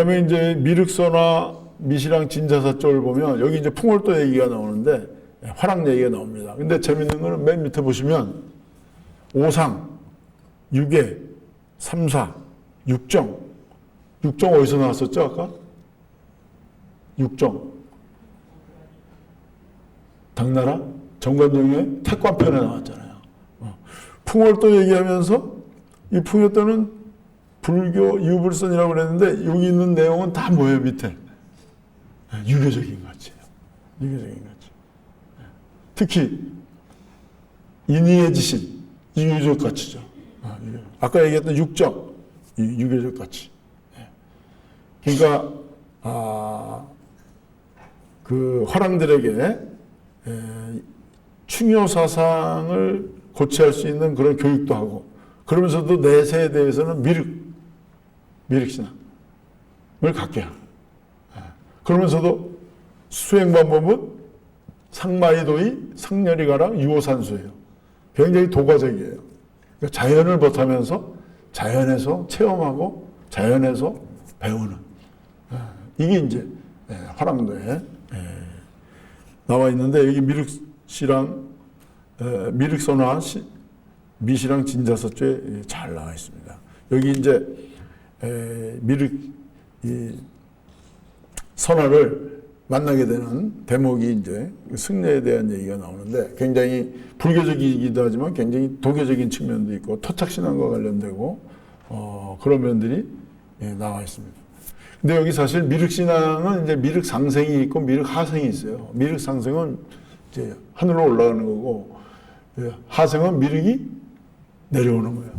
그다음에 이제 미륵서나 미시랑 진자사 쪽을 보면 여기 이제 풍월도 얘기가 나오는데 화랑 얘기가 나옵니다. 근데 재밌는 거는 맨 밑에 보시면 오상, 유계, 삼사, 육정. 육정 어디서 나왔었죠 아까? 육정. 당나라 정관용의 태권편에 나왔잖아요. 풍월도 얘기하면서 이 풍월도는 불교 유불선이라고 그랬는데 여기 있는 내용은 다 뭐예요 밑에? 유교적인 가치예요. 유교적인 가치. 특히 인의의 지신 유교적 가치죠. 아까 얘기했던 육정 유교적 가치. 그러니까 그 화랑들에게 충효 사상을 고취할 수 있는 그런 교육도 하고 그러면서도 내세에 대해서는 미륵신앙을 갖게 하고 그러면서도 수행 방법은 상마이도의 상렬이가랑 유호산수예요. 굉장히 도가적이에요. 그러니까 자연을 벗하면서 자연에서 체험하고 자연에서 배우는 이게 이제 화랑도에 나와 있는데 여기 미륵서나 미시랑 진자서쪽에 잘 나와 있습니다. 여기 이제 미륵 선화를 만나게 되는 대목이 이제 승려에 대한 얘기가 나오는데 굉장히 불교적이기도 하지만 굉장히 도교적인 측면도 있고 토착신앙과 관련되고 그런 면들이 나와 있습니다. 근데 여기 사실 미륵신앙은 이제 미륵상생이 있고 미륵하생이 있어요. 미륵상생은 이제 하늘로 올라가는 거고 하생은 미륵이 내려오는 거예요.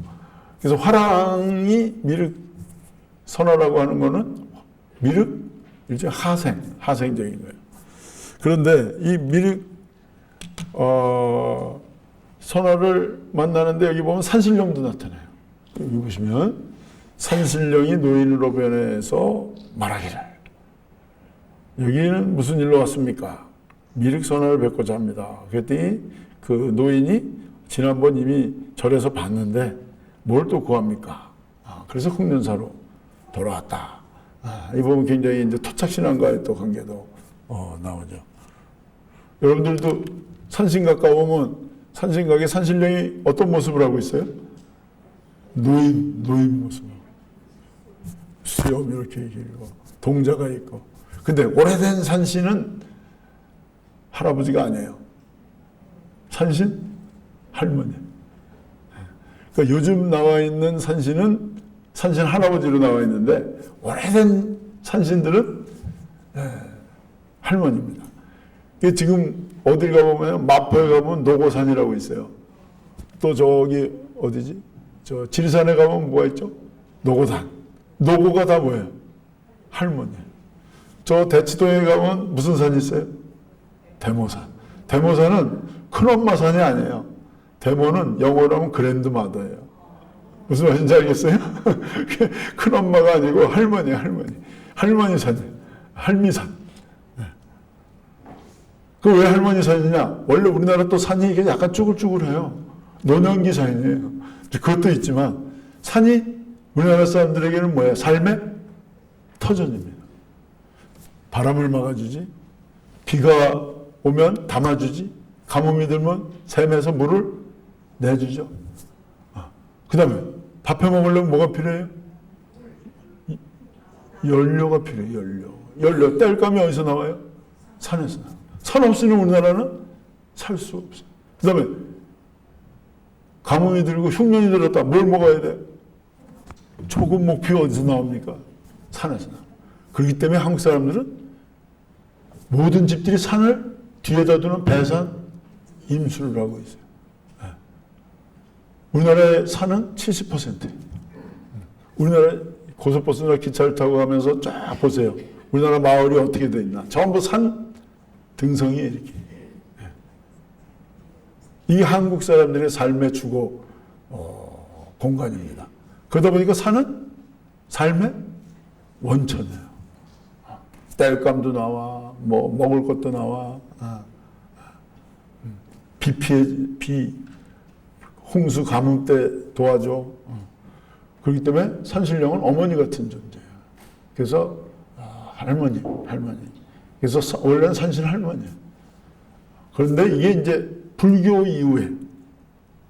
그래서 화랑이 미륵선화라고 하는 거는 미륵 일종의 하생적인 거예요. 그런데 이 미륵 선화를 만나는데 여기 보면 산신령도 나타나요. 여기 보시면 산신령이 노인으로 변해서 말하기를 여기는 무슨 일로 왔습니까? 미륵선화를 뵙고자 합니다. 그랬더니 그 노인이 지난번 이미 절에서 봤는데 뭘 또 구합니까? 그래서 흑면사로 돌아왔다. 이 부분 굉장히 이제 토착신앙과의 또 관계도 나오죠. 여러분들도 산신각 가보면 산신각의 산신령이 어떤 모습을 하고 있어요? 노인 모습. 수염 이렇게 길고 동자가 있고. 근데 오래된 산신은 할아버지가 아니에요. 산신 할머니. 그러니까 요즘 나와 있는 산신은 산신 할아버지로 나와 있는데 오래된 산신들은 할머니입니다. 지금 어딜 가보면 마포에 가보면 노고산이라고 있어요. 또 저기 어디지? 저 지리산에 가면 뭐가 있죠? 노고산. 노고가 다 뭐예요? 할머니. 저 대치동에 가면 무슨 산이 있어요? 대모산. 대모산은 큰엄마 산이 아니에요. 대모는 영어로 하면 그랜드마더예요. 무슨 말인지 알겠어요? 큰엄마가 아니고 할머니. 할머니 산이에요. 할미산. 그 왜 할머니 산이냐? 원래 우리나라 또 산이 이게 약간 쭈글쭈글해요. 노년기 산이에요. 그것도 있지만 산이 우리나라 사람들에게는 뭐예요? 삶의 터전입니다. 바람을 막아주지, 비가 오면 담아주지, 가뭄이 들면 샘에서 물을 내주죠. 그 다음에 밥해 먹으려면 뭐가 필요해요? 연료가 필요해요. 연료. 땔감이 어디서 나와요? 산에서 나와요. 산 없이는 우리나라는 살 수 없어요. 그 다음에 가뭄이 들고 흉년이 들었다. 뭘 먹어야 돼? 조금 목표가 어디서 나옵니까? 산에서 나와요. 그렇기 때문에 한국 사람들은 모든 집들이 산을 뒤에다 두는 배산 임수를 하고 있어요. 우리나라의 산은 70%예요. 우리나라 고속버스나 기차를 타고 가면서 쫙 보세요. 우리나라 마을이 어떻게 돼 있나. 전부 산 등성이 이렇게. 이게 한국 사람들의 삶의 주거 공간입니다. 그러다 보니까 산은 삶의 원천이에요. 땔감도 나와, 뭐 먹을 것도 나와, 비 홍수 가뭄 때 도와줘. 그렇기 때문에 산신령은 어머니 같은 존재예요. 그래서 할머니. 그래서 원래는 산신 할머니예요. 그런데 이게 이제 불교 이후에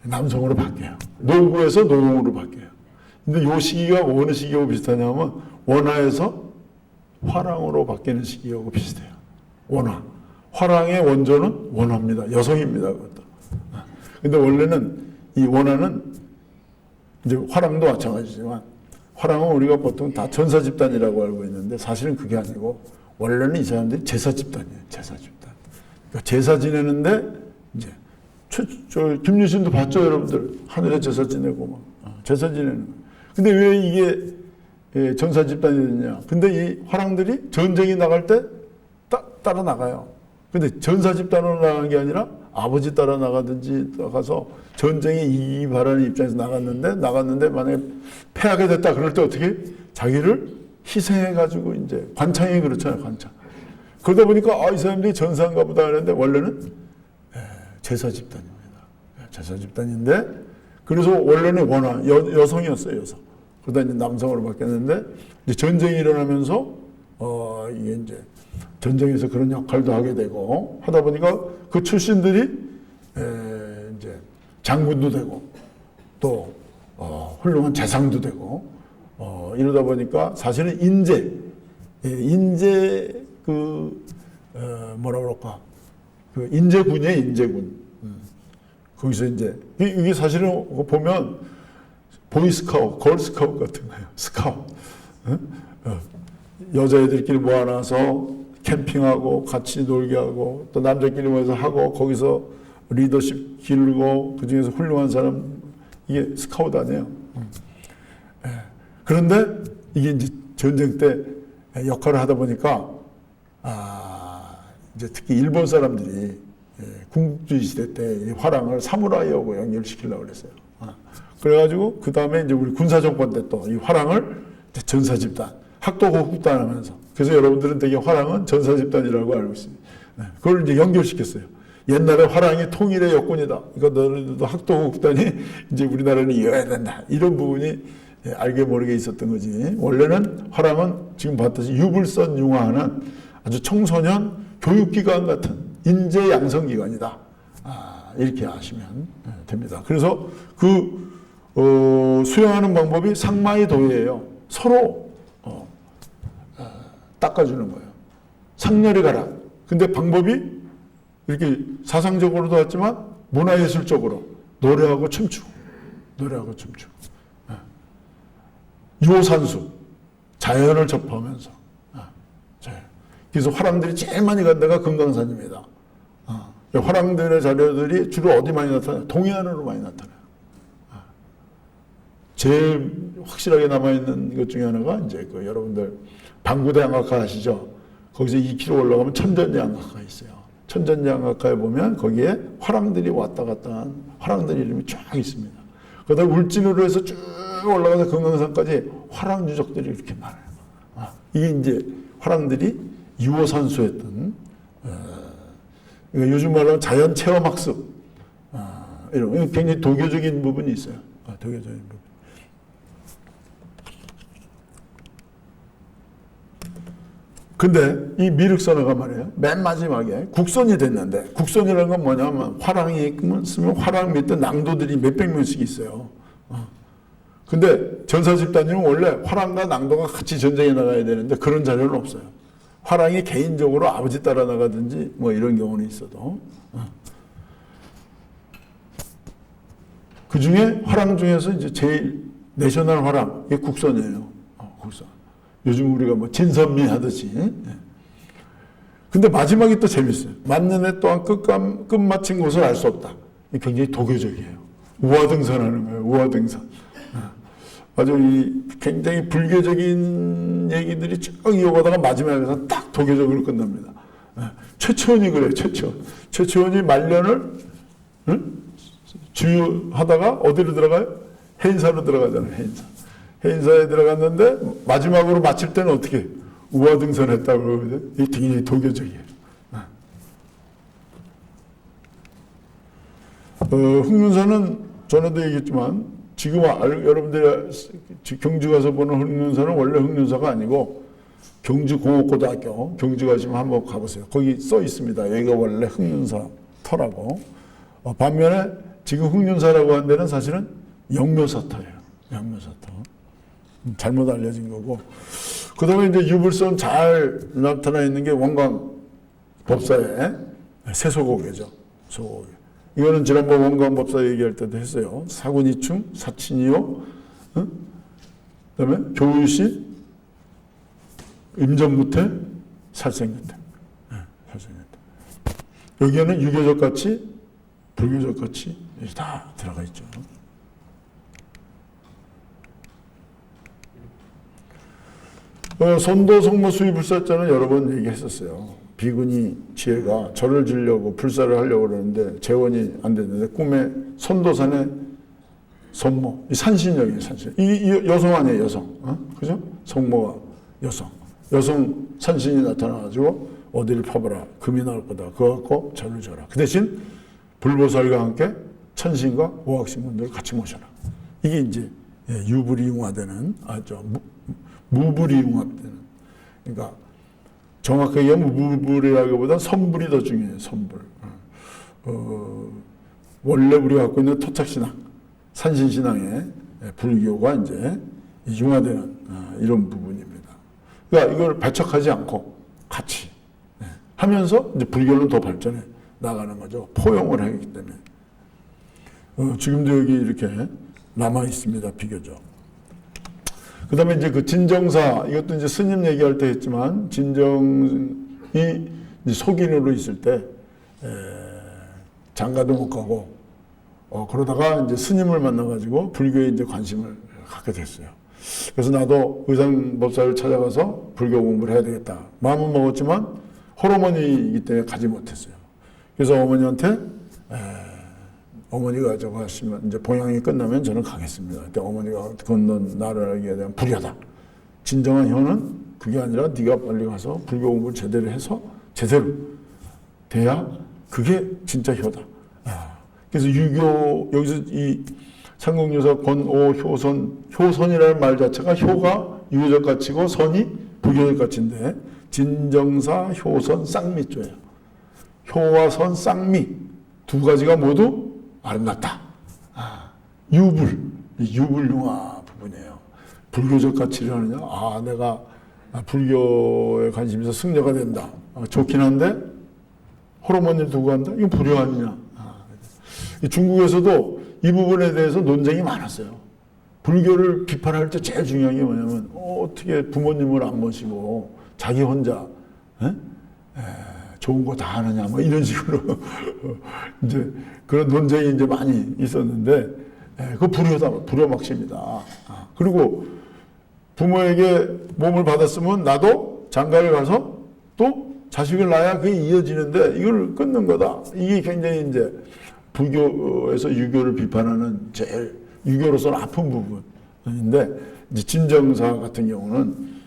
남성으로 바뀌어요. 노구에서 노용으로 바뀌어요. 근데 요 시기가 어느 시기하고 비슷하냐면 원화에서 화랑으로 바뀌는 시기하고 비슷해요. 원화. 화랑의 원조는 원화입니다. 여성입니다. 그것도. 근데 원래는 이 원화는 이제 화랑도 마찬가지지만 화랑은 우리가 보통 다 전사 집단이라고 알고 있는데 사실은 그게 아니고 원래는 이 사람들이 제사 집단이에요. 제사 집단. 그러니까 제사 지내는데 이제 김유신도 봤죠, 여러분들. 하늘에 제사 지내고 막 제사 지내는 거. 근데 왜 이게 전사 집단이 됐냐? 근데 이 화랑들이 전쟁이 나갈 때 따라 나가요. 근데 전사 집단으로 나간 게 아니라 아버지 따라 나가든지 나가서 전쟁에 이기 바라는 입장에서 나갔는데 만약에 패하게 됐다 그럴 때 어떻게 자기를 희생해가지고 이제 관창이 그렇잖아요, 관창. 그러다 보니까 이 사람들이 전사인가 보다 하는데 원래는 제사 집단입니다. 제사 집단인데 그래서 원래는 원화 여성이었어요, 여성. 그러다 이제 남성으로 바뀌었는데 이제 전쟁이 일어나면서 이게 이제 전쟁에서 그런 역할도 하게 되고 하다 보니까 그 출신들이 이제 장군도 되고 또 훌륭한 재상도 되고 이러다 보니까 사실은 인재 뭐라 그럴까 그 인재군이에요, 인재군. 거기서 이제 이게 사실은 보면 보이스카우트, 걸스카우트 같은 거예요. 스카우트. 여자애들끼리 모아놔서 캠핑하고 같이 놀게 하고 또 남자끼리 모여서 하고 거기서 리더십 기르고 그중에서 훌륭한 사람 이게 스카우트 아니에요. 그런데 이게 이제 전쟁 때 역할을 하다 보니까 이제 특히 일본 사람들이 군국주의 시대 때 이 화랑을 사무라이하고 연결시키려고 그랬어요. 그래가지고 그 다음에 이제 우리 군사정권 때 또 이 화랑을 전사 집단, 학도고국단 하면서 그래서 여러분들은 되게 화랑은 전사 집단이라고 알고 있습니다. 그걸 이제 연결시켰어요. 옛날에 화랑이 통일의 여군이다. 그러니까 너희들도 학도고국단이 이제 우리나라는 이어야 된다. 이런 부분이 알게 모르게 있었던 거지. 원래는 화랑은 지금 봤듯이 유불선 융화하는 아주 청소년 교육기관 같은 인재 양성기관이다. 이렇게 아시면 됩니다. 그래서 수행하는 방법이 상마이 도예요. 서로 닦아주는 거예요. 상렬이 가라. 근데 방법이 이렇게 사상적으로도 왔지만 문화예술적으로 노래하고 춤추고 유호산수 자연을 접하면서 그래서 화랑들이 제일 많이 간 데가 금강산입니다. 화랑들의 자료들이 주로 어디 많이 나타나요? 동해안으로 많이 나타나요. 제일 확실하게 남아있는 것 중에 하나가 이제 여러분들 방구대 양각화 아시죠? 거기서 2km 올라가면 천전리 양각화가 있어요. 천전리 양각화에 보면 거기에 화랑들이 왔다 갔다 한 화랑들 이름이 쫙 있습니다. 그러다 울진으로 해서 쭉 올라가서 금강산까지 화랑 유적들이 이렇게 많아요. 이게 이제 화랑들이 유호산수했던 요즘 말로 자연 체험 학습 이런 굉장히 도교적인 부분이 있어요. 도교적인 부분. 근데 이 미륵선화가 말이에요. 맨 마지막에 국선이 됐는데 국선이라는 건 뭐냐면 화랑이 쓰면 화랑 밑에 낭도들이 몇백 명씩 있어요. 근데 전사 집단이면 원래 화랑과 낭도가 같이 전쟁에 나가야 되는데 그런 자료는 없어요. 화랑이 개인적으로 아버지 따라 나가든지 뭐 이런 경우는 있어도 그 중에 화랑 중에서 이제 제일 내셔널 화랑 이게 국선이에요. 국선. 요즘 우리가 뭐 진선미 하듯이. 근데 마지막이 또 재밌어요. 만년에 또한 끝마친 곳을 알 수 없다. 굉장히 도교적이에요. 우화등산하는 거예요. 우화등산. 아주 굉장히 불교적인 얘기들이 쭉 이어가다가 마지막에서 딱 도교적으로 끝납니다. 최초원이 그래요. 최초원이 말년을 주유하다가 어디로 들어가요? 해인사로 들어가잖아요. 해인사에 들어갔는데 마지막으로 마칠 때는 어떻게 우화등산했다고 그러거든요. 이게 굉장히 도교적이에요. 흑륜사는 전에도 얘기했지만 지금 여러분들이 경주 가서 보는 흑륜사는 원래 흑륜사가 아니고 경주공업고등학교, 경주 가시면 한번 가보세요. 거기 써 있습니다. 여기가 원래 흑륜사 터라고. 반면에 지금 흑륜사라고 하는 데는 사실은 영묘사터예요. 영묘사터. 잘못 알려진 거고. 그 다음에 이제 유불선 잘 나타나 있는 게 원광법사의 세소고개죠. 소고개. 이거는 지난번 원광법사 얘기할 때도 했어요. 사군이충, 사친이요, 그 다음에 교유신, 임전무태, 살생유태. 살생유태. 여기에는 유교적 가치, 불교적 가치 다 들어가 있죠. 선도 성모 수의 불사자는 여러 번 얘기했었어요. 비구니 지혜가 절을 지려고 불사를 하려고 그러는데 재원이 안 됐는데 꿈에 선도산에 선모, 이 산신령이에요, 산신. 이 여성 아니에요, 여성. 그죠? 성모가 여성. 여성 산신이 나타나가지고 어디를 파봐라. 금이 나올 거다. 그거 갖고 절을 줘라. 그 대신 불보살과 함께 천신과 오학신분들을 같이 모셔라. 이게 이제 유불이 융화되는, 무불이 융합되는. 그러니까 정확하게 무불이라기보다 선불이 더 중요해요. 선불. 원래 우리가 갖고 있는 토착신앙, 산신신앙의 불교가 이제 융화되는 이런 부분입니다. 그러니까 이걸 배척하지 않고 같이 하면서 이제 불교는 더 발전해 나가는 거죠. 포용을 하기 때문에. 지금도 여기 이렇게 남아 있습니다. 비교적. 그 다음에 이제 그 진정사, 이것도 이제 스님 얘기할 때 했지만, 진정이 이제 속인으로 있을 때, 장가도 못 가고, 그러다가 이제 스님을 만나가지고 불교에 이제 관심을 갖게 됐어요. 그래서 나도 의상법사를 찾아가서 불교 공부를 해야 되겠다. 마음은 먹었지만, 홀어머니이기 때문에 가지 못했어요. 그래서 어머니한테, 어머니가 저거 하시면 이제 봉양이 끝나면 저는 가겠습니다. 그때 어머니가 건넌 나라에 대한 불효다. 진정한 효는 그게 아니라 네가 빨리 가서 불교 공부를 제대로 해서 제대로 돼야 그게 진짜 효다. 그래서 유교 여기서 이 상공유사 권오 효선, 효선이라는 말 자체가 효가 유교적 가치고 선이 불교적 가치인데 진정사 효선 쌍미조예요. 효와 선 쌍미 두 가지가 모두 아름답다. 유불융화 부분이에요. 불교적 가치를 하느냐? 내가 불교에 관심이 있어 승려가 된다. 좋긴 한데 호르몬을 두고 간다? 이건 불효 아니냐? 중국에서도 이 부분에 대해서 논쟁이 많았어요. 불교를 비판할 때 제일 중요한 게 뭐냐면 어떻게 부모님을 안 모시고 자기 혼자 좋은 거 다 하느냐, 뭐 이런 식으로 이제 그런 논쟁이 이제 많이 있었는데, 그 불효다, 불효막심이다. 그리고 부모에게 몸을 받았으면 나도 장가를 가서 또 자식을 낳아야 그게 이어지는데 이걸 끊는 거다. 이게 굉장히 이제 불교에서 유교를 비판하는 제일 유교로서는 아픈 부분인데, 이제 진정사 같은 경우는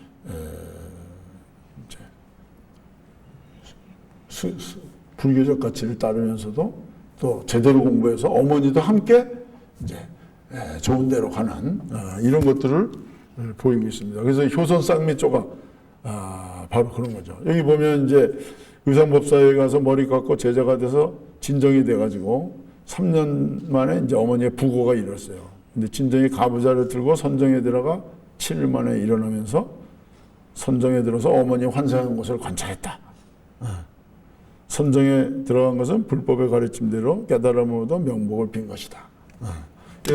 불교적 가치를 따르면서도 또 제대로 공부해서 어머니도 함께 이제 좋은 데로 가는 이런 것들을 보이고 있습니다. 그래서 효선 쌍미조가 바로 그런 거죠. 여기 보면 이제 의상법사에 가서 머리 깎고 제자가 돼서 진정이 돼가지고 3년 만에 이제 어머니의 부고가 일었어요. 근데 진정이 가부좌를 들고 선정에 들어가 7일 만에 일어나면서 선정에 들어서 어머니 환생한 것을 관찰했다. 선정에 들어간 것은 불법의 가르침대로 깨달음을 얻어 명복을 빈 것이다.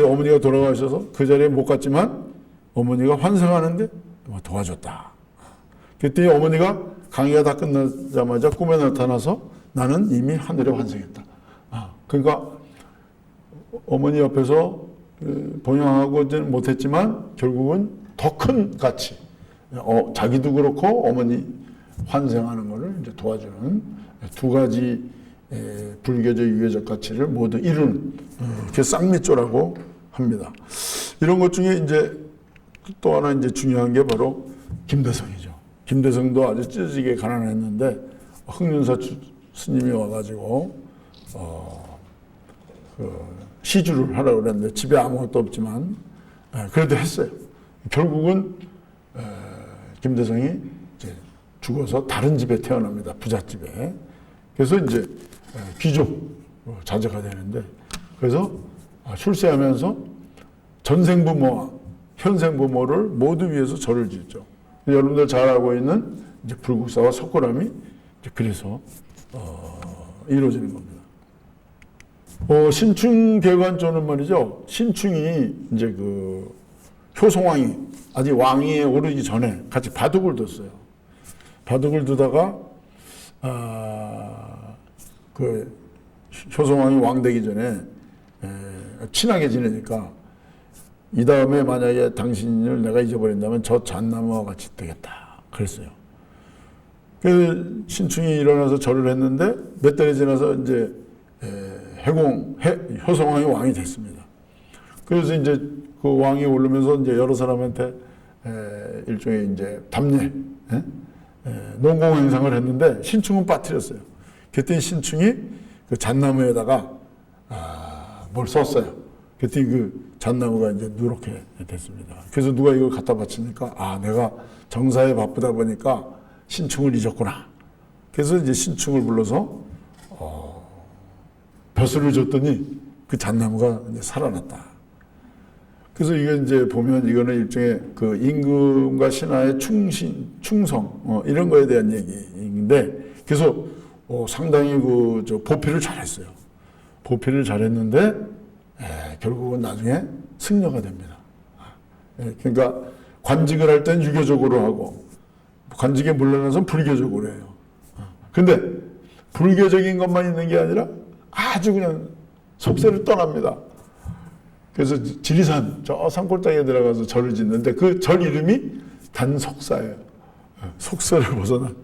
어머니가 돌아가셔서 그 자리에 못 갔지만 어머니가 환생하는데 도와줬다. 그때 어머니가 강의가 다 끝나자마자 꿈에 나타나서 나는 이미 하늘에 환생했다. 그러니까 어머니 옆에서 봉양하고는 못했지만 결국은 더 큰 가치, 자기도 그렇고 어머니 환생하는 것을 이제 도와주는 두 가지 불교적 유교적 가치를 모두 이루는 이렇게 쌍미조라고 합니다. 이런 것 중에 이제 또 하나 이제 중요한 게 바로 김대성이죠. 김대성도 아주 찢어지게 가난했는데 흑륜사 스님이 와가지고 시주를 하라고 그랬는데 집에 아무것도 없지만 그래도 했어요. 결국은 김대성이 이제 죽어서 다른 집에 태어납니다. 부잣집에. 그래서 이제 귀족 자제가 되는데, 그래서 출세하면서 전생부모와 현생부모를 모두 위해서 절을 짓죠. 여러분들 잘 알고 있는 이제 불국사와 석굴암이 이제 그래서 이루어지는 겁니다. 신충개관조는 말이죠. 신충이 이제 그 효송왕이 아직 왕위에 오르기 전에 같이 바둑을 뒀어요. 바둑을 두다가 그 효송왕이 왕 되기 전에 친하게 지내니까 이 다음에 만약에 당신을 내가 잊어버린다면 저 잣나무와 같이 되겠다 그랬어요. 그 신충이 일어나서 절을 했는데 몇 달이 지나서 이제 효송왕이 왕이 됐습니다. 그래서 이제 그 왕이 오르면서 이제 여러 사람한테 일종의 이제 답례, 농공 행상을 했는데 신충은 빠뜨렸어요. 그랬더니 신충이 그 잣나무에다가 뭘 썼어요. 그랬더니 그 잣나무가 이제 누렇게 됐습니다. 그래서 누가 이걸 갖다 바치니까 내가 정사에 바쁘다 보니까 신충을 잊었구나. 그래서 이제 신충을 불러서 벼슬을 줬더니 그 잣나무가 이제 살아났다. 그래서 이게 이제 보면 이거는 일종의 그 임금과 신하의 충성 이런 거에 대한 얘기인데, 그래서 상당히 저 보필을 잘했어요. 보필을 잘했는데 결국은 나중에 승려가 됩니다. 그러니까 관직을 할 땐 유교적으로 하고 관직에 물러나서 불교적으로 해요. 근데 불교적인 것만 있는 게 아니라 아주 그냥 속세를 떠납니다. 그래서 지리산 저 산골짜기에 들어가서 절을 짓는데 그 절 이름이 단속사예요. 속세를 벗어난.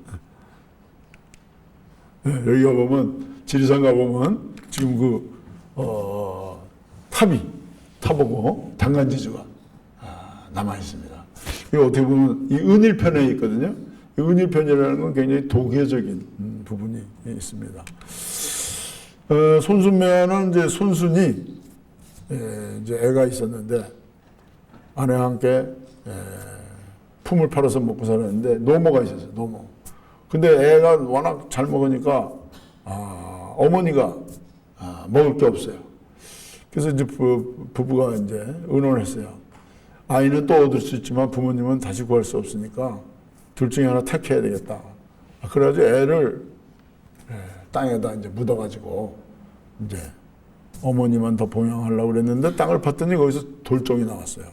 여기 가보면 지리산 가보면 지금 그 타보고 장간지주가 남아 있습니다. 이거 어떻게 보면 이 은일편에 있거든요. 이 은일편이라는 건 굉장히 도교적인 부분이 있습니다. 손순매화는 이제 손순이 이제 애가 있었는데 아내와 함께 품을 팔아서 먹고 살았는데 노모가 있었어요. 노모. 근데 애가 워낙 잘 먹으니까 어머니가 먹을 게 없어요. 그래서 이제 부부가 이제 의논을 했어요. 아이는 또 얻을 수 있지만 부모님은 다시 구할 수 없으니까 둘 중에 하나 택해야 되겠다. 그래가지고 애를 땅에다 이제 묻어가지고 이제 어머니만 더 봉양하려고 그랬는데 땅을 팠더니 거기서 돌종이 나왔어요.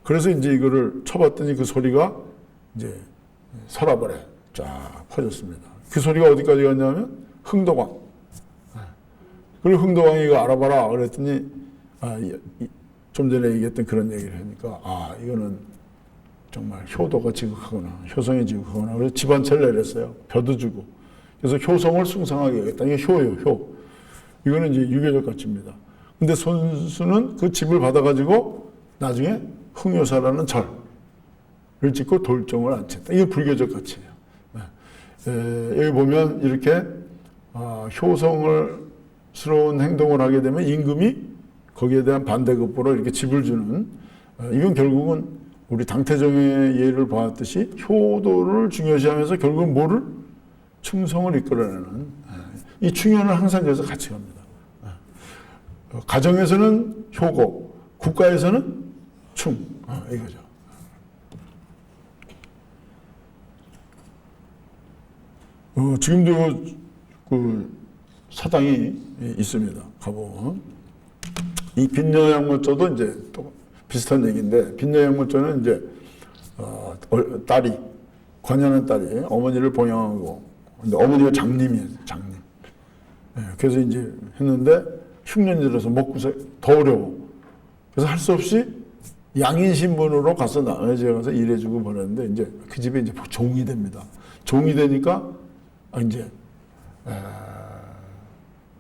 그래서 이제 이거를 쳐봤더니 그 소리가 이제 서라벌에 쫙 퍼졌습니다. 그 소리가 어디까지 갔냐면 흥덕왕. 그리고 흥덕왕이 이거 알아봐라 그랬더니 좀 전에 얘기했던 그런 얘기를 하니까 이거는 정말 효도가 지극하구나, 효성이 지극하구나. 그래서 집안채를 내렸어요. 벼도 주고. 그래서 효성을 숭상하게 하겠다. 이게 효예요, 효. 이거는 이제 유교적 가치입니다. 근데 손수는 그 집을 받아가지고 나중에 흥효사라는 절을 짓고 돌종을 안쳤다. 이게 불교적 가치예요. 여기 보면 이렇게 효성스러운 행동을 하게 되면 임금이 거기에 대한 반대급부로 이렇게 집을 주는, 이건 결국은 우리 당태정의 예를 보았듯이 효도를 중요시하면서 결국은 뭐를? 충성을 이끌어내는, 이 충현을 항상 그래서 같이 갑니다. 가정에서는 효고, 국가에서는 충, 이거죠. 지금도 그 사당이 있습니다. 가보면. 이 빈녀양모조도 이제 또 비슷한 얘기인데, 빈녀양모조는 이제 딸이, 관여하는 딸이 어머니를 봉양하고, 근데 어머니가 장님이에요, 장님. 그래서 이제 했는데 흉년이 들어서 먹고 더 어려워. 그래서 할 수 없이 양인 신분으로 가서 남의 집에 가서 일해주고 보냈는데 이제 그 집에 이제 종이 됩니다. 종이 되니까 이제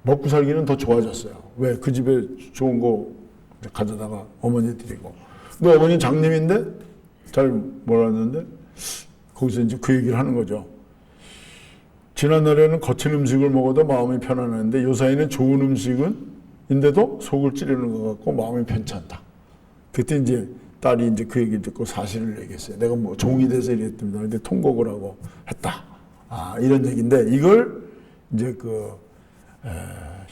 먹고 살기는 더 좋아졌어요. 왜? 그 집에 좋은 거 가져다가 어머니 드리고. 근데 어머니 장님인데 잘 몰랐는데 거기서 이제 그 얘기를 하는 거죠. 지난날에는 거친 음식을 먹어도 마음이 편안했는데 요사이는 좋은 음식은 인데도 속을 찌르는 것 같고 마음이 편찮다. 그때 이제 딸이 이제 그 얘기를 듣고 사실을 얘기했어요. 내가 뭐 종이 돼서 이랬답니다. 근데 통곡을 하고 했다. 이런 얘기인데 이걸 이제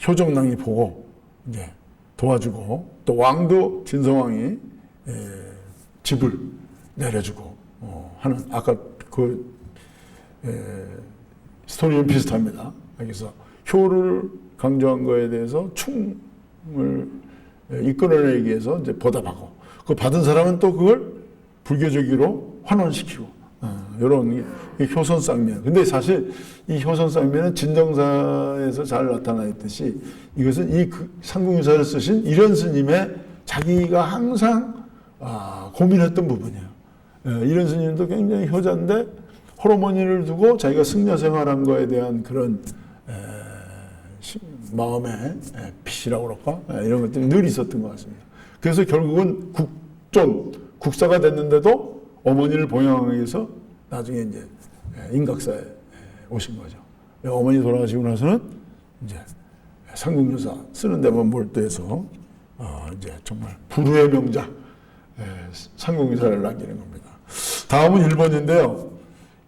효정랑이 보고 이제 도와주고 또 왕도 진성왕이 집을 내려주고 하는 아까 스토리는 비슷합니다. 그래서 효를 강조한 거에 대해서 충을 이끌어내기 위해서 이제 보답하고 그 받은 사람은 또 그걸 불교적으로 환원시키고 이런 효선쌍면. 근데 사실 이 효선쌍면은 진정사에서 잘 나타나 있듯이 이것은 이 상궁유사를 쓰신 이련 스님의 자기가 항상 고민했던 부분이에요. 이련 스님도 굉장히 효자인데 호르몬이를 두고 자기가 승려 생활한 거에 대한 그런 마음의 빛이라고 그럴까? 이런 것들이 늘 있었던 것 같습니다. 그래서 결국은 국사가 됐는데도 어머니를 봉양하기 위해서 나중에 이제 인각사에 오신 거죠. 어머니 돌아가시고 나서는 이제 상궁유사 쓰는 데만 몰두해서 이제 정말 불후의 명작 상궁유사를 남기는 겁니다. 다음은 일본인데요.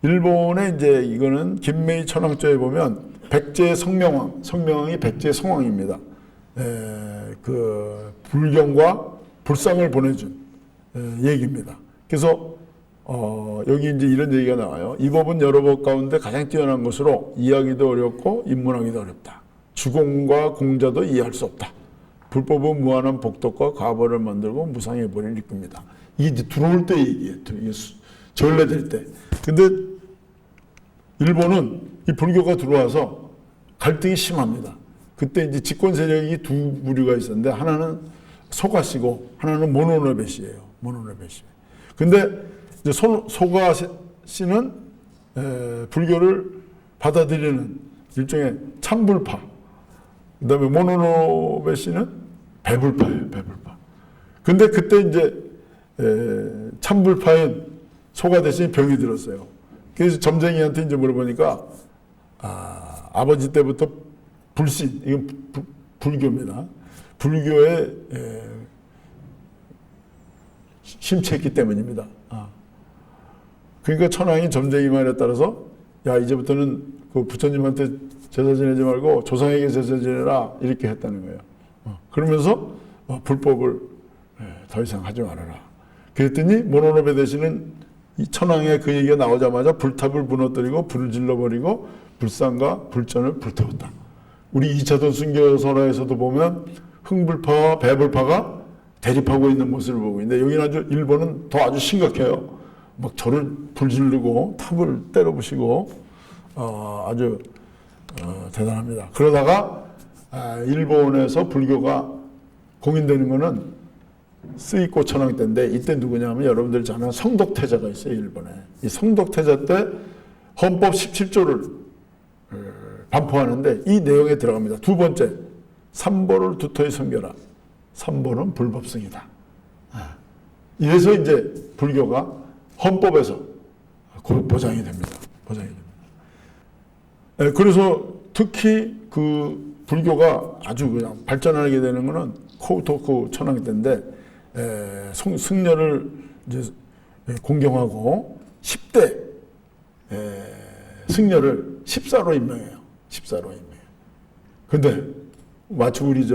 일본의 이제 이거는 김메이 천황조에 보면 백제 성명왕이 백제 성왕입니다. 그 불경과 불상을 보내준 얘기입니다. 그래서 여기 이제 이런 얘기가 나와요. 이 법은 여러 법 가운데 가장 뛰어난 것으로 이해하기도 어렵고 입문하기도 어렵다. 주공과 공자도 이해할 수 없다. 불법은 무한한 복덕과 과보를 만들고 무상의 벌을 이끕니다. 이게 이제 들어올 때 얘기예요. 전래될 때. 근데 일본은 이 불교가 들어와서 갈등이 심합니다. 그때 이제 집권 세력이 두 부류가 있었는데 하나는 소가씨고 하나는 모노노베씨예요. 모노노베씨. 근데 이제 소가씨는 불교를 받아들이는 일종의 참불파. 그다음에 모노노베씨는 배불파예요. 배불파. 근데 그때 이제 참불파인 소가 대신 병이 들었어요. 그래서 점쟁이한테 이제 물어보니까 아버지 때부터 불신, 이건 불교입니다. 불교에 심취했기 때문입니다. 그러니까 천황이 점쟁이 말에 따라서 야 이제부터는 그 부처님한테 제사 지내지 말고 조상에게 제사 지내라 이렇게 했다는 거예요. 그러면서 불법을 더 이상 하지 말아라. 그랬더니 모노노베 대신은 이 천황의 그 얘기가 나오자마자 불탑을 무너뜨리고 불을 질러버리고 불상과 불전을 불태웠다. 우리 2차전 순교설화에서도 보면 흥불파와 배불파가 대립하고 있는 모습을 보고 있는데 여기는 아주 일본은 더 아주 심각해요. 막 절을 불지르고 탑을 때려부시고 아주 대단합니다. 그러다가 일본에서 불교가 공인되는 거는 스이코 천황 때인데 이때 누구냐면 여러분들이 잘 아는 성덕태자가 있어요. 일본에. 이 성덕태자 때 헌법 17조를 반포하는데 이 내용에 들어갑니다. 두 번째, 삼보를 두터이 섬겨라. 삼보는 불법성이다. 이래서 이제 불교가 헌법에서 보장이 됩니다. 보장이 됩니다. 그래서 특히 그 불교가 아주 그냥 발전하게 되는 것은 코우토쿠 천황 때인데 승려를 이제 공경하고 10대 승려를 14로 임명해요. 14로 임명해요. 근데 마치 우리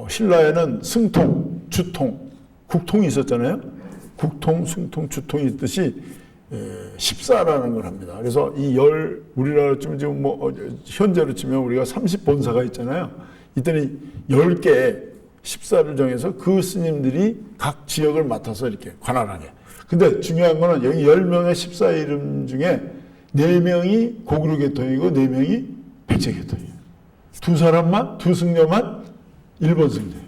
신라에는 승통, 주통, 국통이 있었잖아요. 국통, 승통, 주통이 있듯이 14라는 걸 합니다. 그래서 우리나라 지금 현재로 치면 우리가 30본사가 있잖아요. 이때는 10개 14를 정해서 그 스님들이 각 지역을 맡아서 이렇게 관할하게. 근데 중요한 거는 여기 10명의 14 이름 중에 4명이 고구려 계통이고 4명이 백제 계통이에요. 두 승려만 일본 승려예요.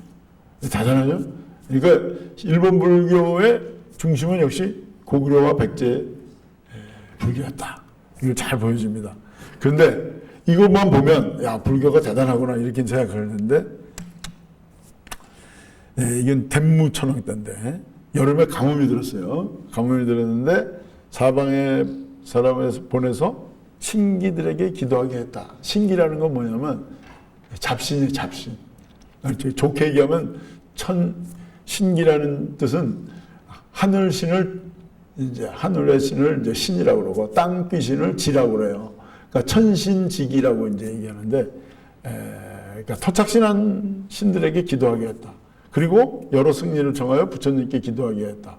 대단하죠? 그러니까 일본 불교의 중심은 역시 고구려와 백제 불교였다. 이걸 잘 보여줍니다. 그런데 이것만 보면 야 불교가 대단하구나 이렇게 생각하는데 이건 덴무 천황 때인데 여름에 가뭄이 들었어요. 가뭄이 들었는데 사방의 사람을 보내서 신기들에게 기도하게 했다. 신기라는 건 뭐냐면 잡신이에요. 잡신. 좋게 얘기하면 신기라는 뜻은 하늘의 신을 이제 신이라고 그러고 땅빛 신을 지라고 그래요. 그러니까 천신지기라고 이제 얘기하는데, 그러니까 토착신한 신들에게 기도하게 했다. 그리고 여러 승리를 정하여 부처님께 기도하게 했다.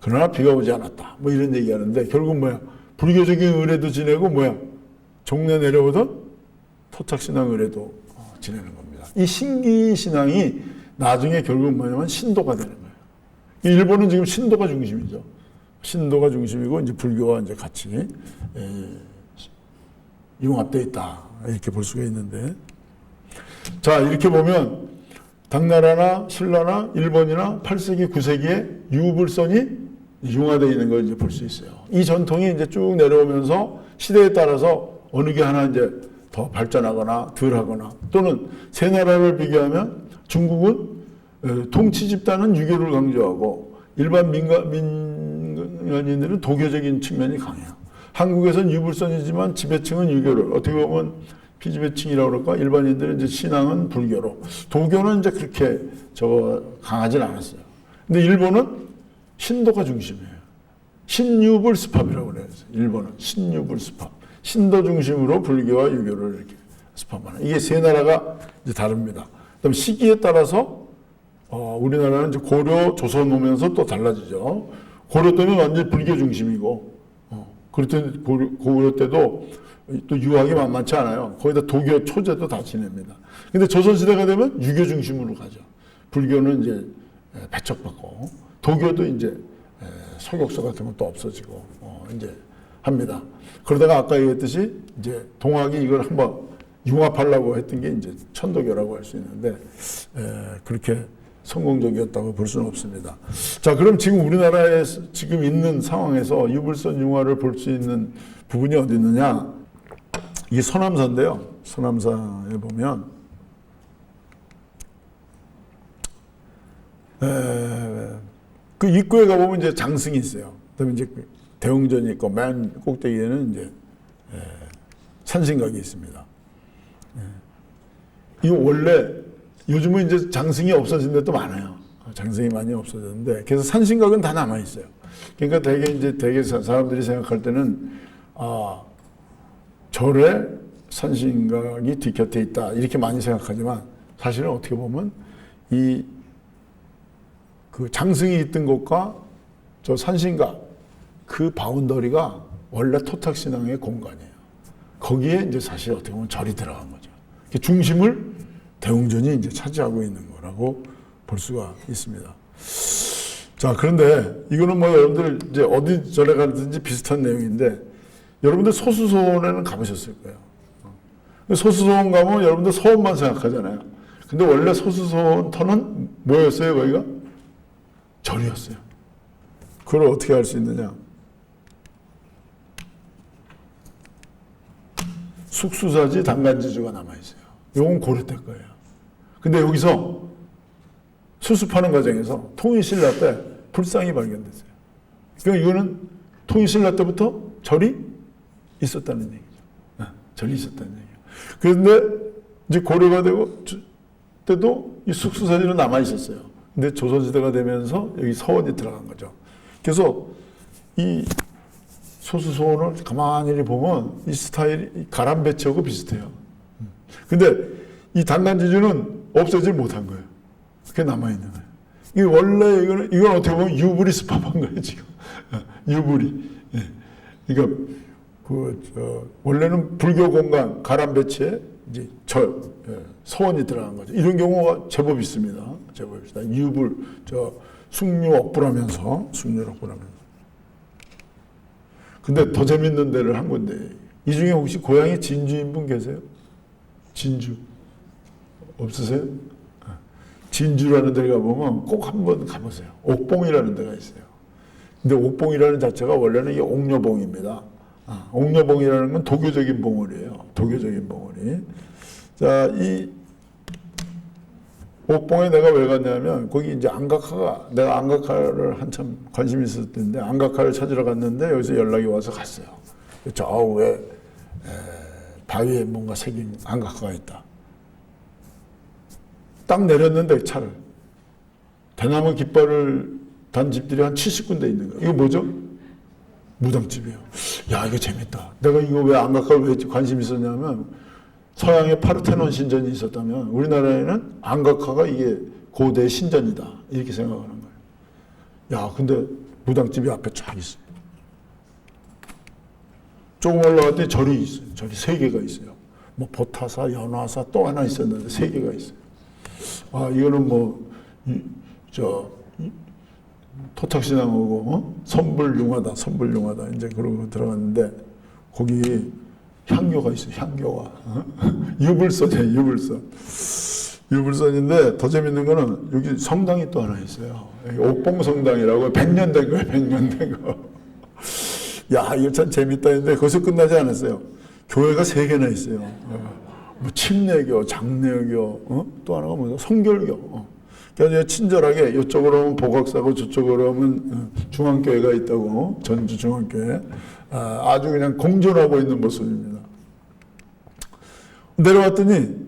그러나 비가 오지 않았다. 뭐 이런 얘기하는데 결국 뭐야? 불교적인 의례도 지내고 뭐야? 종래 내려오던 토착신앙 의례도 지내는 겁니다. 이 신기신앙이 나중에 결국 뭐냐면 신도가 되는 거예요. 일본은 지금 신도가 중심이죠. 신도가 중심이고 이제 불교와 이제 같이 융합되어 있다. 이렇게 볼 수가 있는데, 자, 이렇게 보면 당나라나 신라나 일본이나 8세기, 9세기에 유불선이 융화되어 있는 걸 이제 볼 수 있어요. 이 전통이 이제 쭉 내려오면서 시대에 따라서 어느 게 하나 이제 더 발전하거나 덜 하거나, 또는 세 나라를 비교하면 중국은 통치 집단은 유교를 강조하고 일반 민간인들은 도교적인 측면이 강해요. 한국에서는 유불선이지만 지배층은 유교를, 어떻게 보면 피지배층이라고 그럴까? 일반인들은 이제 신앙은 불교로. 도교는 이제 그렇게 강하진 않았어요. 근데 일본은 신도가 중심이에요. 신유불스팝이라고 그래요. 일본은 신유불스팝. 신도 중심으로 불교와 유교를 이렇게 스팝하는. 이게 세 나라가 이제 다릅니다. 그다음 시기에 따라서 우리나라는 이제 고려, 조선 오면서 또 달라지죠. 고려 때는 완전히 불교 중심이고, 그랬더니 고려 때도 또 유학이 만만치 않아요. 거기다 도교 초제도 다 지냅니다. 근데 조선시대가 되면 유교 중심으로 가죠. 불교는 이제 배척받고, 도교도 이제 소격서 같은 것도 없어지고, 이제 합니다. 그러다가 아까 얘기했듯이 이제 동학이 이걸 한번 융합하려고 했던 게 이제 천도교라고 할 수 있는데, 그렇게 성공적이었다고 볼 수는 없습니다. 자, 그럼 지금 우리나라에 지금 있는 상황에서 유불선 융화를 볼 수 있는 부분이 어디 있느냐? 이게 서남사인데요. 서남사에 보면 그 입구에 가보면 이제 장승이 있어요. 그다음에 이제 대웅전이 있고 맨 꼭대기에는 이제 산신각이 있습니다. 이거 원래 요즘은 이제 장승이 없어진 데도 많아요. 장승이 많이 없어졌는데, 그래서 산신각은 다 남아 있어요. 그러니까 되게 사람들이 생각할 때는 절에 산신각이 뒷곁에 있다 이렇게 많이 생각하지만, 사실은 어떻게 보면 그 장승이 있던 곳과 저 산신각 그 바운더리가 원래 토착신앙의 공간이에요. 거기에 이제 사실 어떻게 보면 절이 들어간 거죠. 중심을 대웅전이 이제 차지하고 있는 거라고 볼 수가 있습니다. 자, 그런데 이거는 뭐 여러분들 이제 어디 절에 가든지 비슷한 내용인데, 여러분들 소수소원에는 가보셨을 거예요. 소수소원 가면 여러분들 소원만 생각하잖아요. 근데 원래 소수소원 터는 뭐였어요? 거기가? 절이었어요. 그걸 어떻게 알 수 있느냐? 숙수사지 단간지주가 남아있어요. 이건 고려 때 거예요. 근데 여기서 수습하는 과정에서 통일신라 때 불상이 발견됐어요. 그러니까 이거는 통일신라 때부터 절이 있었다는 얘기죠. 절이 있었다는 얘기예요. 그런데 이제 고려가 되고 때도 이 숙수사지는 남아 있었어요. 근데 조선시대가 되면서 여기 서원이 들어간 거죠. 그래서 이 소수소원을 가만히 보면 이 스타일이 가람배치하고 비슷해요. 근데 이 단간지주는 없애질 못한 거예요. 그게 남아있는 거예요. 이게 원래 이건 어떻게 보면 유불이 스팝한 거예요, 지금. 유불이. 그러니까 원래는 불교 공간 가람배치에 이제 서원이 들어간 거죠. 이런 경우가 제법 있습니다. 제법 있습니다. 유불, 숭유억부라면서. 근데 더 재밌는 데를 한 건데, 이 중에 혹시 고향이 진주인 분 계세요? 진주. 없으세요? 진주라는 데 가보면 꼭 한번 가보세요. 옥봉이라는 데가 있어요. 근데 옥봉이라는 자체가 원래는 이게 옥녀봉입니다. 옥녀봉이라는 건 도교적인 봉우리예요. 도교적인 봉우리. 자, 이 옥봉에 내가 왜 갔냐면, 거기 이제 내가 안각화를 한참 관심이 있었을 텐데, 안각화를 찾으러 갔는데, 여기서 연락이 와서 갔어요. 저 위에 바위에 뭔가 새긴 안각화가 있다. 딱 내렸는데 차를, 대나무 깃발을 집들이 한 70군데 있는 거예요. 이거 뭐죠? 무당집이에요. 야, 이거 재밌다. 내가 이거 왜 안각화를 왜 관심 있었냐면, 서양에 파르테논 신전이 있었다면 우리나라에는 안각화가 이게 고대 신전이다 이렇게 생각하는 거예요. 야, 근데 무당집이 앞에 쫙 있어요. 조금 올라갔더니 절이 있어요. 절이 3개가 있어요. 뭐 보타사, 연화사 또 하나 있었는데 3개가 있어요. 아, 이거는 토착신앙하고 선불융화다 이제 그러고 들어갔는데 거기 향교가 있어요. 향교가 유불선이에요. 유불선인데 더 재밌는 거는 여기 성당이 또 하나 있어요. 옥봉성당이라고 100년 된 거예요. 100년 된 거. 야, 이거 참 재밌다 했는데 거기서 끝나지 않았어요. 교회가 3개나 있어요. 뭐 침례교, 장례교, 또 하나가 뭐죠? 성결교. 그래서 친절하게 이쪽으로 오면 보각사고 저쪽으로 오면 중앙교회가 있다고, 전주 중앙교회. 아주 그냥 공존하고 있는 모습입니다. 내려왔더니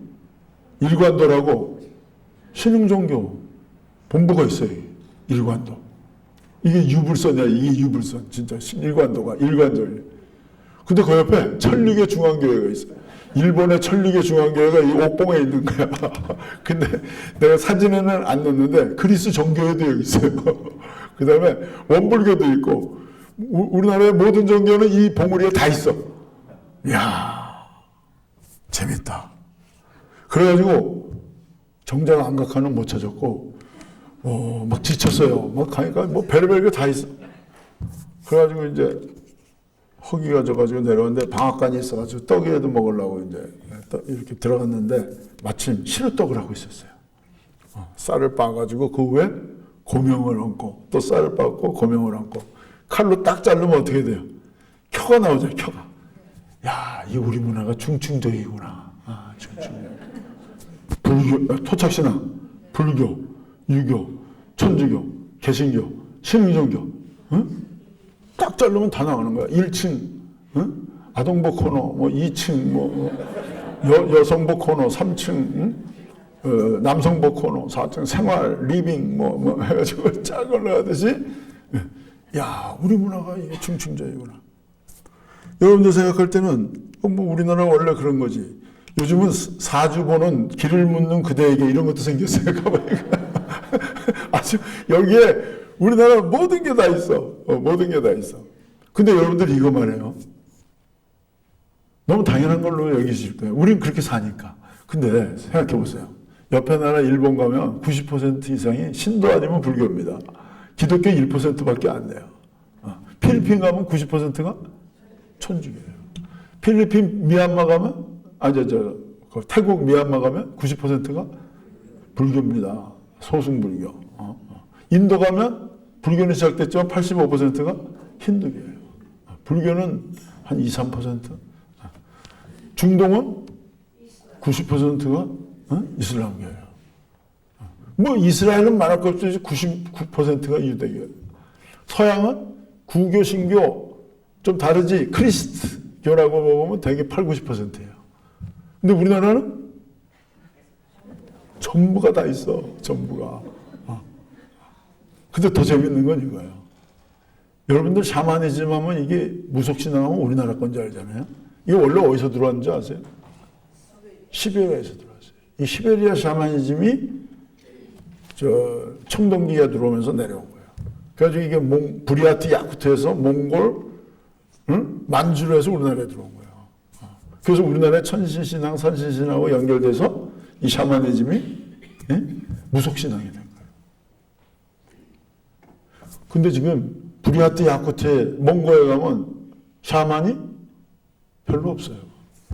일관도라고 신흥종교 본부가 있어요. 일관도. 이게 유불선이야. 이게 유불선. 진짜 일관도가 일관절. 근데 그 옆에 천리교 중앙교회가 있어요. 일본의 천리교 중앙교회가 이 옥봉에 있는 거야. 근데 내가 사진에는 안 넣었는데 그리스 정교회도 여기 있어요. 그 다음에 원불교도 있고 우리나라의 모든 종교는 이 봉우리에 다 있어. 이야, 재밌다. 그래가지고 정작 안각화는 못 찾았고 막 지쳤어요. 막 가니까 뭐 별의별 게 다 있어. 그래가지고 이제 허기가 져가지고 내려왔는데 방앗간이 있어가지고 떡이라도 먹으려고 이제 이렇게 들어갔는데 마침 시루떡을 하고 있었어요. 쌀을 빻아가지고 그 위에 고명을 얹고 또 쌀을 빻고 고명을 얹고 칼로 딱 자르면 어떻게 돼요? 켜가 나오죠. 켜가. 야, 이 우리 문화가 중층적이구나. 중층적. 불교, 토착신앙, 불교, 유교, 천주교, 개신교, 신흥종교, 딱 자르면 다 나오는 거야. 1층, 아동복 코너, 뭐 2층, 여성복 코너, 3층, 남성복 코너, 4층, 생활, 리빙, 해가지고 쫙 올라가듯이, 야, 우리 문화가 이게 중층적이구나. 여러분들 생각할 때는, 우리나라 원래 그런 거지. 요즘은 사주 보는 길을 묻는 그대에게 이런 것도 생겼어요. 아주 여기에 우리나라 모든 게 다 있어. 모든 게 다 있어. 근데 여러분들 이거 말해요. 너무 당연한 걸로 여기실 거예요. 우린 그렇게 사니까. 근데 생각해 보세요. 옆에 나라 일본 가면 90% 이상이 신도 아니면 불교입니다. 기독교 1%밖에 안 돼요. 필리핀 가면 90%가 천주교예요. 필리핀 미얀마 가면 태국 미얀마 가면 90%가 불교입니다. 소승불교. 인도 가면 불교는 시작됐지만 85%가 힌두교예요. 불교는 한 2, 3%. 중동은 90%가 이슬람교예요. 뭐 이스라엘은 말할 것 없이 99%가 유대교예요. 서양은 구교, 신교 좀 다르지 크리스트교라고 보면 되게 8, 90%예요. 근데 우리나라는 전부가 다 있어. 전부가. 근데 더 재밌는 건 이거예요. 여러분들 샤머니즘 하면 이게 무속신앙하면 우리나라 건지 알잖아요. 이게 원래 어디서 들어왔는지 아세요? 시베리아에서 들어왔어요. 이 시베리아 샤머니즘이 청동기가 들어오면서 내려온 거예요. 그래가지고 이게 부리아트 야쿠트에서 몽골, 만주로 해서 우리나라에 들어온 거예요. 그래서 우리나라의 천신신앙, 산신신앙하고 연결돼서 이 샤머니즘이 무속신앙이 된 거예요. 근데 지금 부리아트 야쿠트에 몽고에 가면 샤만이 별로 없어요.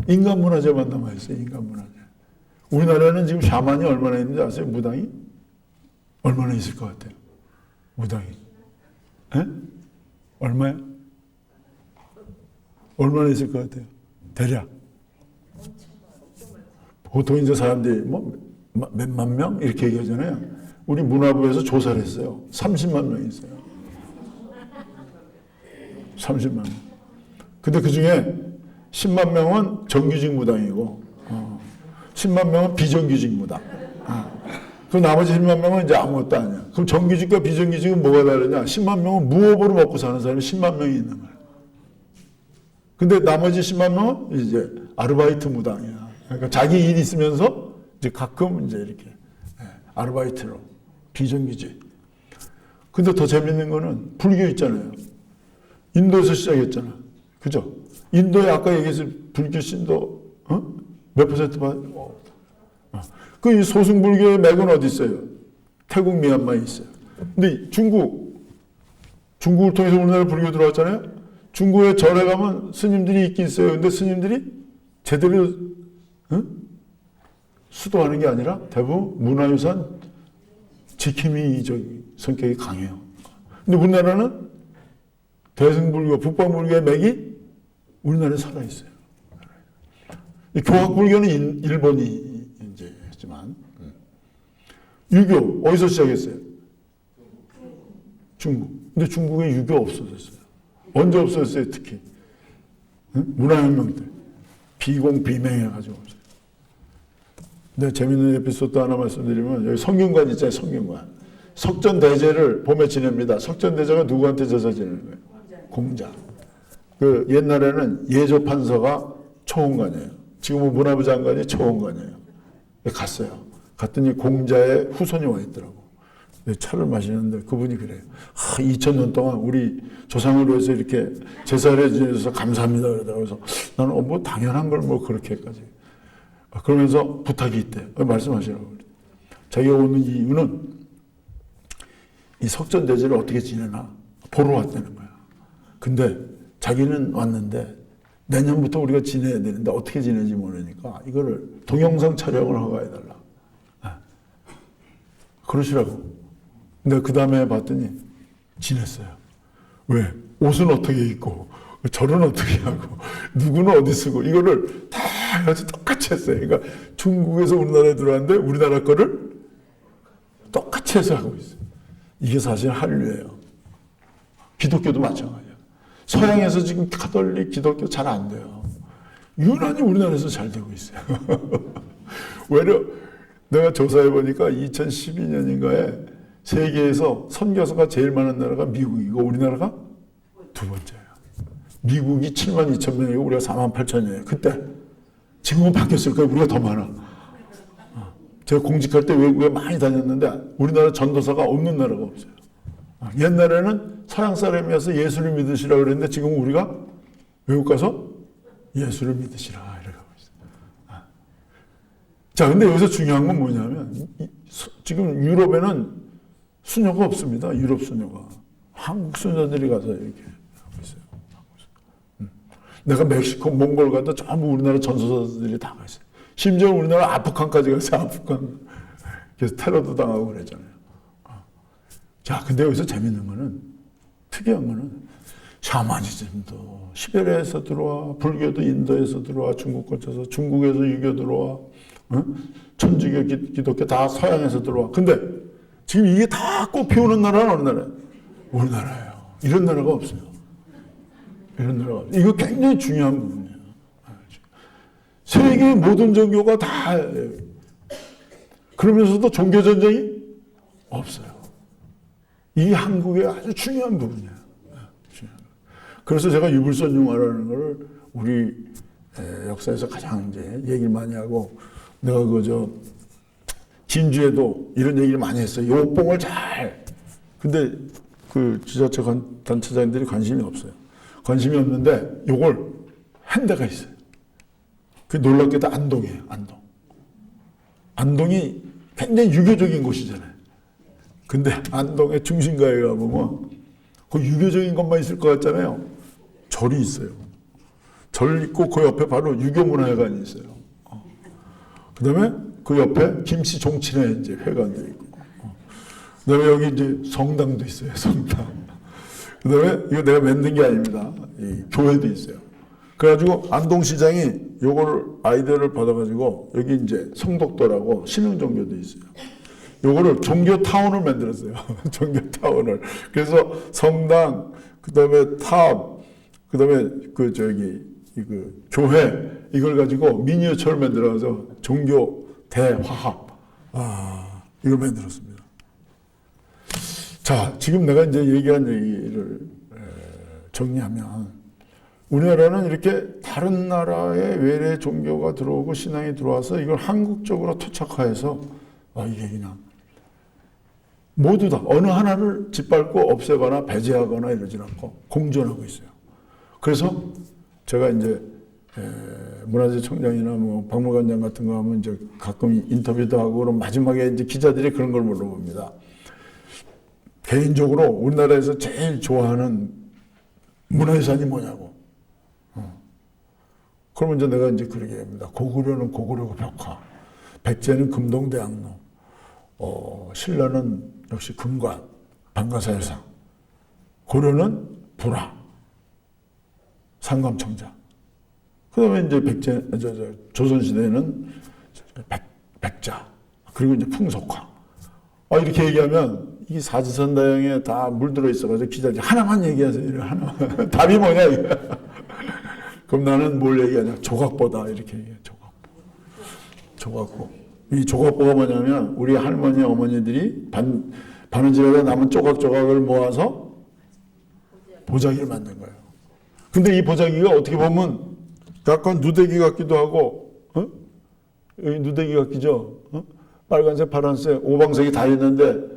인간 문화재만 남아있어요. 인간 문화재. 우리나라에는 지금 샤만이 얼마나 있는지 아세요? 무당이? 얼마나 있을 것 같아요? 무당이. 얼마야? 얼마나 있을 것 같아요? 대략. 보통 이제 사람들이 몇만 명? 이렇게 얘기하잖아요. 우리 문화부에서 조사를 했어요. 30만 명이 있어요. 30만 명. 근데 그 중에 10만 명은 정규직 무당이고, 10만 명은 비정규직 무당. 그럼 나머지 10만 명은 이제 아무것도 아니야. 그럼 정규직과 비정규직은 뭐가 다르냐? 10만 명은 무업으로 먹고 사는 사람이 10만 명이 있는 거야. 근데 나머지 10만 명은 이제 아르바이트 무당이야. 그러니까 자기 일 있으면서 이제 가끔 이제 이렇게 아르바이트로 비정규직. 근데 더 재밌는 거는 불교 있잖아요. 인도에서 시작했잖아. 그죠? 인도에 아까 얘기했을 불교 신도 몇 퍼센트 받? 그 소승불교의 맥은 어디 있어요? 태국, 미얀마에 있어요. 근데 중국을 통해서 우리나라 불교 들어왔잖아요. 중국에 절에 가면 스님들이 있긴 있어요. 근데 스님들이 제대로 수도하는 게 아니라 대부분 문화유산 지킴이 성격이 강해요. 근데 우리나라는 대승불교, 북방불교의 맥이 우리나라에 살아있어요. 교학불교는 일본이 이제 했지만, 유교, 어디서 시작했어요? 중국. 근데 중국에 유교 없어졌어요. 언제 없어졌어요, 특히? 문화혁명 때. 비공비맹해가지고 없어요. 근데 재밌는 에피소드 하나 말씀드리면, 여기 성균관 있잖아요, 성균관. 석전대제를 봄에 지냅니다. 석전대제가 누구한테 져서 지내는 거예요? 공자. 그 옛날에는 예조판서가 초원관이에요. 지금은 문화부 장관이 초원관이에요. 갔어요. 갔더니 공자의 후손이 와 있더라고. 차를 마시는데 그분이 그래요. 2000년 동안 우리 조상을 위해서 이렇게 제사를 지내줘서 감사합니다. 그러더라고요. 그래서 나는 뭐 당연한 걸 뭐 그렇게까지. 그러면서 부탁이 있대요. 말씀하시라고. 자기가 오는 이유는 이 석전대제를 어떻게 지내나 보러 왔다는 거야. 근데 자기는 왔는데 내년부터 우리가 지내야 되는데 어떻게 지내지 모르니까 이거를 동영상 촬영을 허가해달라. 그러시라고. 근데 그 다음에 봤더니 지냈어요. 왜? 옷은 어떻게 입고 절은 어떻게 하고 누구는 어디 쓰고 이거를 다 해가지고 똑같이 했어요. 그러니까 중국에서 우리나라에 들어왔는데 우리나라 거를 똑같이 해서 하고 있어요. 이게 사실 한류예요. 기독교도 마찬가지예요. 서양에서 지금 가톨릭, 기독교 잘 안 돼요. 유난히 우리나라에서 잘 되고 있어요. 오히려 내가 조사해 보니까 2012년인가에 세계에서 선교사가 제일 많은 나라가 미국이고 우리나라가 두 번째예요. 미국이 7만 2천 명이고 우리가 4만 8천 명이에요. 그때. 지금은 바뀌었을 거예요. 우리가 더 많아. 제가 공직할 때 외국에 많이 다녔는데 우리나라 전도사가 없는 나라가 없어요. 옛날에는 서양 사람이어서 예수를 믿으시라 그랬는데 지금 우리가 외국 가서 예수를 믿으시라 이렇게 하고 있어요. 자, 근데 여기서 중요한 건 뭐냐면 지금 유럽에는 수녀가 없습니다. 유럽 수녀가. 한국 수녀들이 가서 이렇게 하고 있어요. 내가 멕시코, 몽골 가도 전부 우리나라 전도사들이 다 가 있어요. 심지어 우리나라 아프간까지 갔어요. 아프간. 그래서 테러도 당하고 그랬잖아요. 자, 근데 여기서 재밌는 거는, 특이한 거는, 샤머니즘도 시베리아에서 들어와, 불교도 인도에서 들어와, 중국 거쳐서, 중국에서 유교 들어와, 천주교, 기독교 다 서양에서 들어와. 근데 지금 이게 다 꽃 피우는 나라는 어느 나라예요? 우리나라예요. 이런 나라가 없어요. 이런 나라가 없어요. 이거 굉장히 중요한 부분이에요. 세계의 모든 종교가 다, 그러면서도 종교전쟁이 없어요. 이 한국의 아주 중요한 부분이에요. 그래서 제가 유불선융화라는 걸 우리 역사에서 가장 이제 얘기를 많이 하고, 내가 진주에도 이런 얘기를 많이 했어요. 요뽕을 근데 그 지자체 단체장들이 관심이 없어요. 관심이 없는데 요걸 한 데가 있어요. 그 놀랍게도 안동이에요. 안동이 굉장히 유교적인 곳이잖아요. 근데 안동의 중심가에 가보면 그 유교적인 것만 있을 것 같잖아요. 절이 있어요. 절 있고 그 옆에 바로 유교문화회관이 있어요. 그 다음에 그 옆에 김씨 종친회 이제 회관도 있고. 그 다음에 여기 이제 성당도 있어요. 성당. 그 다음에 이거 내가 만든 게 아닙니다. 이 교회도 있어요. 그래가지고 안동시장이 요거를 아이디어를 받아가지고 여기 이제 성덕도라고 신흥종교도 있어요. 요거를 종교타운을 만들었어요. 종교타운을. 그래서 성당, 그 다음에 탑, 그 다음에 교회, 이걸 가지고 미니어처를 만들어서 종교 대화합. 이걸 만들었습니다. 자, 지금 내가 이제 얘기한 얘기를 정리하면 우리나라는 이렇게 다른 나라의 외래 종교가 들어오고 신앙이 들어와서 이걸 한국적으로 토착화해서 이게 그냥 모두 다 어느 하나를 짓밟고 없애거나 배제하거나 이러지 않고 공존하고 있어요. 그래서 제가 이제 문화재청장이나 뭐 박물관장 같은 거 하면 이제 가끔 인터뷰도 하고 그럼 마지막에 이제 기자들이 그런 걸 물어봅니다. 개인적으로 우리나라에서 제일 좋아하는 문화유산이 뭐냐고. 그러면 이제 내가 이제 그러게 합니다. 고구려는 고구려 벽화, 백제는 금동대학로, 신라는 역시 금관, 방가사유상, 고려는 불화, 상감청자. 그 다음에 이제 조선시대에는 백자, 그리고 이제 풍속화. 이렇게 얘기하면 이 사지선다형에 다 물들어 있어가지고 기자들이 하나만 얘기하세요. 하나만. 답이 뭐냐, 이거. 그럼 나는 뭘 얘기하냐. 조각보다 이렇게 얘기해. 조각보. 이 조각보가 뭐냐면 우리 할머니, 어머니들이 바느질하다 남은 조각조각을 모아서 보자기를 만든 거예요. 근데 이 보자기가 어떻게 보면 약간 누대기 같기도 하고, 여기 누대기 같기죠? 빨간색, 파란색, 오방색이 다 있는데,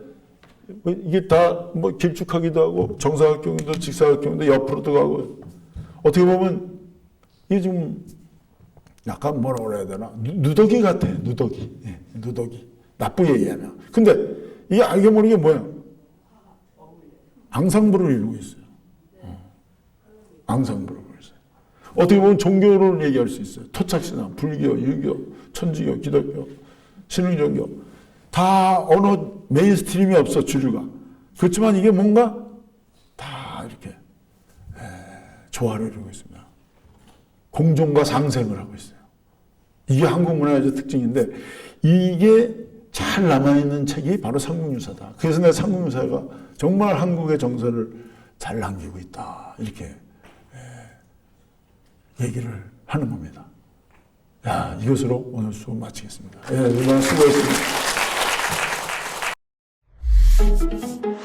이게 다 뭐 길쭉하기도 하고, 정사각형도 직사각형도 옆으로도 가고, 어떻게 보면 이게 좀 약간 뭐라 그래야 되나? 누더기 같아, 누더기. 예, 누더기. 나쁘게 얘기하면. 근데 이게 알게 모르게 뭐야? 앙상블을 이루고 있어요. 앙상블을. 어떻게 보면 종교를 얘기할 수 있어요. 토착신앙, 불교, 유교, 천주교, 기독교, 신흥종교. 다 어느 메인스트림이 없어, 주류가. 그렇지만 이게 뭔가 다 이렇게 조화를 이루고 있습니다. 공존과 상생을 하고 있어요. 이게 한국 문화의 특징인데 이게 잘 남아있는 책이 바로 삼국유사다. 그래서 내가 삼국유사가 정말 한국의 정서를 잘 남기고 있다. 이렇게 얘기를 하는 겁니다. 이것으로 오늘 수업 마치겠습니다. 수고했습니다.